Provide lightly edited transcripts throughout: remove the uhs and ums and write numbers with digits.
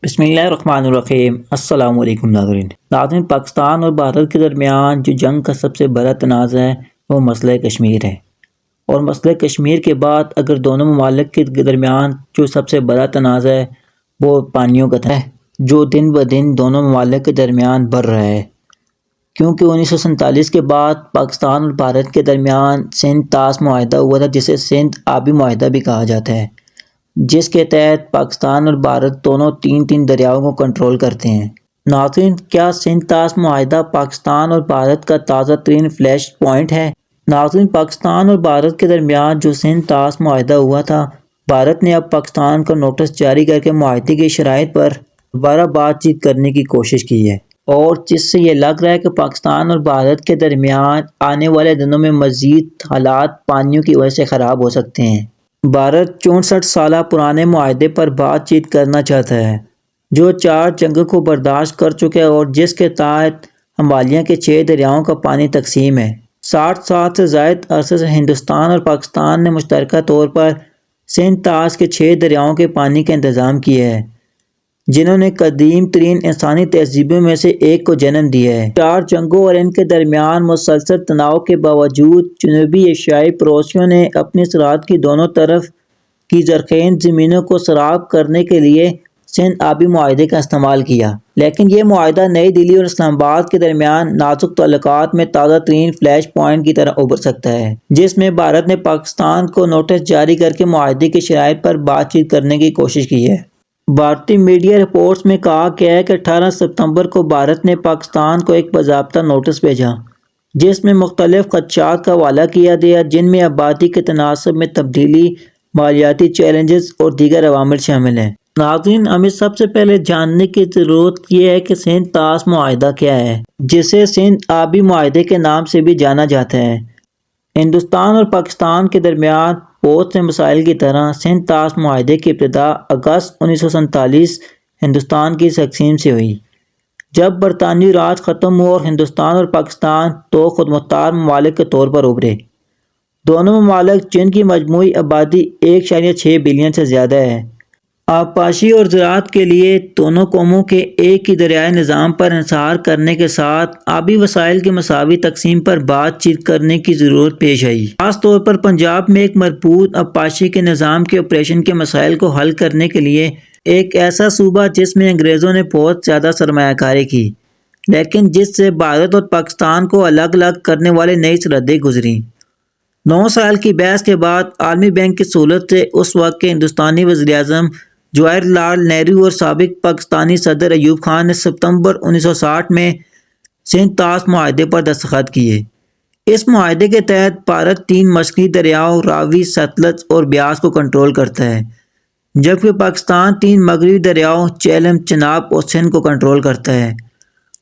بسم اللہ الرحمن الرحیم۔ السلام علیکم ناظرین، پاکستان اور بھارت کے درمیان جو جنگ کا سب سے بڑا تنازع ہے وہ مسئلہ کشمیر ہے، اور مسئلہ کشمیر کے بعد اگر دونوں ممالک کے درمیان جو سب سے بڑا تنازع ہے وہ پانیوں کا ہے، جو دن بہ دن دونوں ممالک کے درمیان بڑھ رہا ہے، کیونکہ 1947 کے بعد پاکستان اور بھارت کے درمیان سندھ طاس معاہدہ ہوا تھا، جسے سندھ آبی معاہدہ بھی کہا جاتا ہے، جس کے تحت پاکستان اور بھارت دونوں تین دریاؤں کو کنٹرول کرتے ہیں۔ ناظرین، کیا سندھ طاس معاہدہ پاکستان اور بھارت کا تازہ ترین فلیش پوائنٹ ہے؟ ناظرین، پاکستان اور بھارت کے درمیان جو سندھ طاس معاہدہ ہوا تھا، بھارت نے اب پاکستان کو نوٹس جاری کر کے معاہدے کی شرائط پر دوبارہ بات چیت کرنے کی کوشش کی ہے، اور جس سے یہ لگ رہا ہے کہ پاکستان اور بھارت کے درمیان آنے والے دنوں میں مزید حالات پانیوں کی وجہ سے خراب ہو سکتے ہیں۔ بھارت 64 سالہ پرانے معاہدے پر بات چیت کرنا چاہتا ہے، جو 4 جنگوں کو برداشت کر چکا ہے اور جس کے تحت ہمالیہ کے 6 دریاؤں کا پانی تقسیم ہے۔ 60 سال سے زائد عرصے سے ہندوستان اور پاکستان نے مشترکہ طور پر سندھ طاس کے 6 دریاؤں کے پانی کا انتظام کیا ہے، جنہوں نے قدیم ترین انسانی تہذیبوں میں سے ایک کو جنم دیا ہے۔ 4 جنگوں اور ان کے درمیان مسلسل تناؤ کے باوجود جنوبی ایشیائی پڑوسیوں نے اپنی سرحد کی دونوں طرف کی زرخیز زمینوں کو سیراب کرنے کے لیے سندھ آبی معاہدے کا استعمال کیا، لیکن یہ معاہدہ نئی دہلی اور اسلام آباد کے درمیان نازک تعلقات میں تازہ ترین فلیش پوائنٹ کی طرح ابھر سکتا ہے، جس میں بھارت نے پاکستان کو نوٹس جاری کر کے معاہدے کی شرائط پر بات چیت کرنے کی کوشش کی ہے۔ بھارتی میڈیا رپورٹس میں کہا گیا ہے کہ 18 ستمبر کو بھارت نے پاکستان کو ایک باضابطہ نوٹس بھیجا، جس میں مختلف خدشات کا حوالہ کیا گیا، جن میں آبادی کے تناسب میں تبدیلی، مالیاتی چیلنجز اور دیگر عوامل شامل ہیں۔ ناظرین، ہمیں سب سے پہلے جاننے کی ضرورت یہ ہے کہ سندھ طاس معاہدہ کیا ہے، جسے سندھ آبی معاہدے کے نام سے بھی جانا جاتا ہے۔ ہندوستان اور پاکستان کے درمیان بہت سے مسائل کی طرح سندھ طاس معاہدے کی ابتدا اگست 1947 ہندوستان کی تقسیم سے ہوئی، جب برطانوی راج ختم ہوا اور ہندوستان اور پاکستان 2 خود مختار ممالک کے طور پر ابھرے۔ دونوں ممالک، جن کی مجموعی آبادی 1.6 بلین سے زیادہ ہے، آبپاشی اور زراعت کے لیے دونوں قوموں کے ایک ہی دریائی نظام پر انحصار کرنے کے ساتھ آبی وسائل کی مساوی تقسیم پر بات چیت کرنے کی ضرورت پیش آئی۔ خاص طور پر پنجاب میں ایک مربوط آبپاشی کے نظام کے آپریشن کے مسائل کو حل کرنے کے لیے ایک ایسا صوبہ جس میں انگریزوں نے بہت زیادہ سرمایہ کاری کی، لیکن جس سے بھارت اور پاکستان کو الگ الگ کرنے والے نئی سرحدیں گزریں۔ 9 سال کی بحث کے بعد عالمی بینک کی سہولت سے اس وقت کے ہندوستانی وزیر اعظم جواہر لال نہرو اور سابق پاکستانی صدر ایوب خان نے ستمبر 1960 میں سندھ طاس معاہدے پر دستخط کیے۔ اس معاہدے کے تحت بھارت 3 مشرقی دریاؤں راوی، ستلج اور بیاس کو کنٹرول کرتا ہے، جبکہ پاکستان 3 مغربی دریاؤں جہلم، چناب اور سندھ کو کنٹرول کرتا ہے۔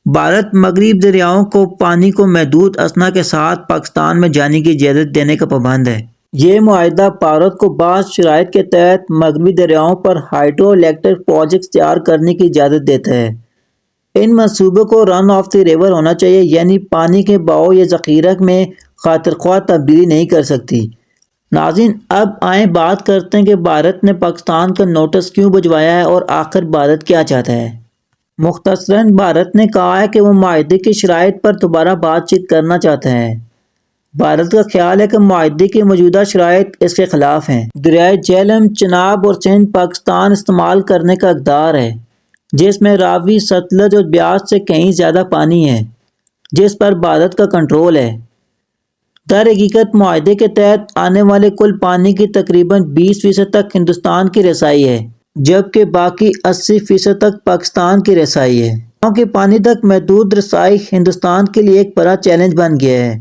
بھارت مغربی دریاؤں کو پانی کو محدود اسنا کے ساتھ پاکستان میں جانے کی اجازت دینے کا پابند ہے۔ یہ معاہدہ بھارت کو بعض شرائط کے تحت مغربی دریاؤں پر ہائیڈرو الیکٹرک پروجیکٹس تیار کرنے کی اجازت دیتا ہے۔ ان منصوبوں کو رن آف دی ریور ہونا چاہیے، یعنی پانی کے بہاؤ یا ذخیرہ میں خاطر خواہ تبدیلی نہیں کر سکتی۔ ناظرین، اب آئیں بات کرتے ہیں کہ بھارت نے پاکستان کا نوٹس کیوں بھجوایا ہے اور آخر بھارت کیا چاہتا ہے۔ مختصراً، بھارت نے کہا ہے کہ وہ معاہدے کی شرائط پر دوبارہ بات چیت کرنا چاہتا ہے۔ بھارت کا خیال ہے کہ معاہدے کی موجودہ شرائط اس کے خلاف ہیں۔ دریائے جہلم، چناب اور سندھ پاکستان استعمال کرنے کا اقدار ہے، جس میں راوی، ستلج اور بیاس سے کہیں زیادہ پانی ہے، جس پر بھارت کا کنٹرول ہے۔ در حقیقت معاہدے کے تحت آنے والے کل پانی کی تقریباً 20% تک ہندوستان کی رسائی ہے، جبکہ باقی 80% تک پاکستان کی رسائی ہے۔ کیونکہ پانی تک محدود رسائی ہندوستان کے لیے ایک بڑا چیلنج بن گیا ہے،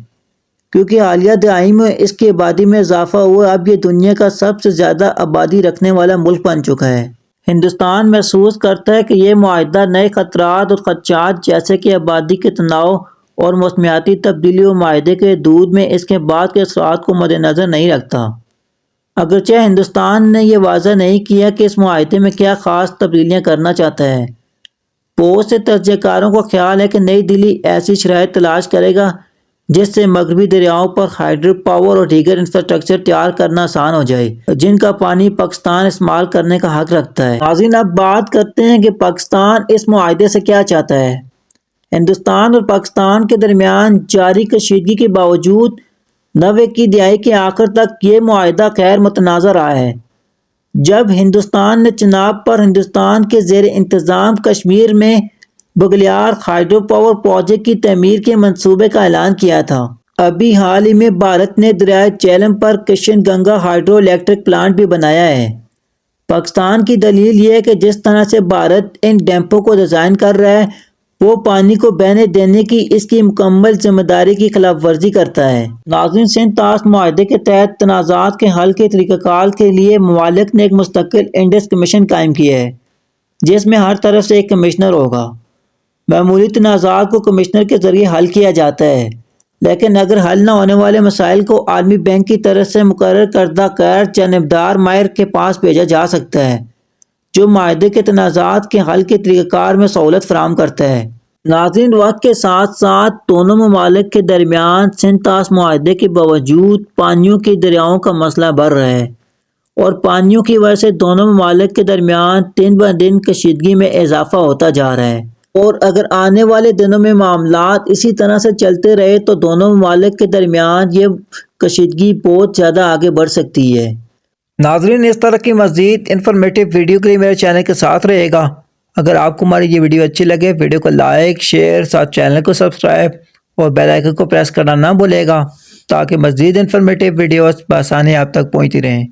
کیونکہ حالیہ دہائی میں اس کی آبادی میں اضافہ ہوا، اب یہ دنیا کا سب سے زیادہ آبادی رکھنے والا ملک بن چکا ہے۔ ہندوستان محسوس کرتا ہے کہ یہ معاہدہ نئے خطرات اور خدشات جیسے کہ آبادی کے تناؤ اور موسمیاتی تبدیلی و معاہدے کے حدود میں اس کے بعد کے اثرات کو مد نظر نہیں رکھتا۔ اگرچہ ہندوستان نے یہ واضح نہیں کیا کہ اس معاہدے میں کیا خاص تبدیلیاں کرنا چاہتا ہے۔ بہت سے تجزیہ کاروں کا خیال ہے کہ نئی دہلی ایسی شرائط تلاش کرے گا جس سے مغربی دریاؤں پر ہائیڈرو پاور اور دیگر انفراسٹرکچر تیار کرنا آسان ہو جائے، جن کا پانی پاکستان استعمال کرنے کا حق رکھتا ہے۔ ناظرین، اب بات کرتے ہیں کہ پاکستان اس معاہدے سے کیا چاہتا ہے۔ ہندوستان اور پاکستان کے درمیان جاری کشیدگی کے باوجود 90 کی دہائی کے آخر تک یہ معاہدہ غیر متنازع رہا ہے۔ جب ہندوستان نے چناب پر ہندوستان کے زیر انتظام کشمیر میں بگلیار ہائیڈرو پاور پروجیکٹ کی تعمیر کے منصوبے کا اعلان کیا تھا۔ ابھی حال ہی میں بھارت نے دریائے جہلم پر Kishan Ganga hydroelectric plant بھی بنایا ہے۔ پاکستان کی دلیل یہ ہے کہ جس طرح سے بھارت ان ڈیمپوں کو ڈیزائن کر رہا ہے وہ پانی کو بہنے دینے کی اس کی مکمل ذمہ داری کی خلاف ورزی کرتا ہے۔ ناظرین، سندھ طاس معاہدے کے تحت تنازعات کے حل کے طریقہ کار کے لیے ممالک نے ایک مستقل انڈس کمیشن قائم کیا ہے، جس میں ہر طرف سے ایک کمشنر ہوگا۔ معمولی تنازعات کو کمشنر کے ذریعے حل کیا جاتا ہے، لیکن اگر حل نہ ہونے والے مسائل کو عالمی بینک کی طرف سے مقرر کردہ غیر جانبدار ماہر کے پاس بھیجا جا سکتا ہے، جو معاہدے کے تنازعات کے حل کے طریقہ کار میں سہولت فراہم کرتا ہے۔ ناظرین، وقت کے ساتھ ساتھ دونوں ممالک کے درمیان سندھ طاس معاہدے کے باوجود پانیوں کے دریاؤں کا مسئلہ بڑھ رہا ہے، اور پانیوں کی وجہ سے دونوں ممالک کے درمیان دن بہ دن کشیدگی میں اضافہ ہوتا جا رہا ہے، اور اگر آنے والے دنوں میں معاملات اسی طرح سے چلتے رہے تو دونوں ممالک کے درمیان یہ کشیدگی بہت زیادہ آگے بڑھ سکتی ہے۔ ناظرین، اس طرح کی مزید انفارمیٹیو ویڈیو کے لیے میرے چینل کے ساتھ رہے گا۔ اگر آپ کو ہماری یہ ویڈیو اچھی لگے، ویڈیو کو لائک، شیئر، ساتھ چینل کو سبسکرائب اور بیل آئیکن کو پریس کرنا نہ بھولے گا، تاکہ مزید انفارمیٹیو ویڈیوز بآسانی آپ تک پہنچتی رہیں۔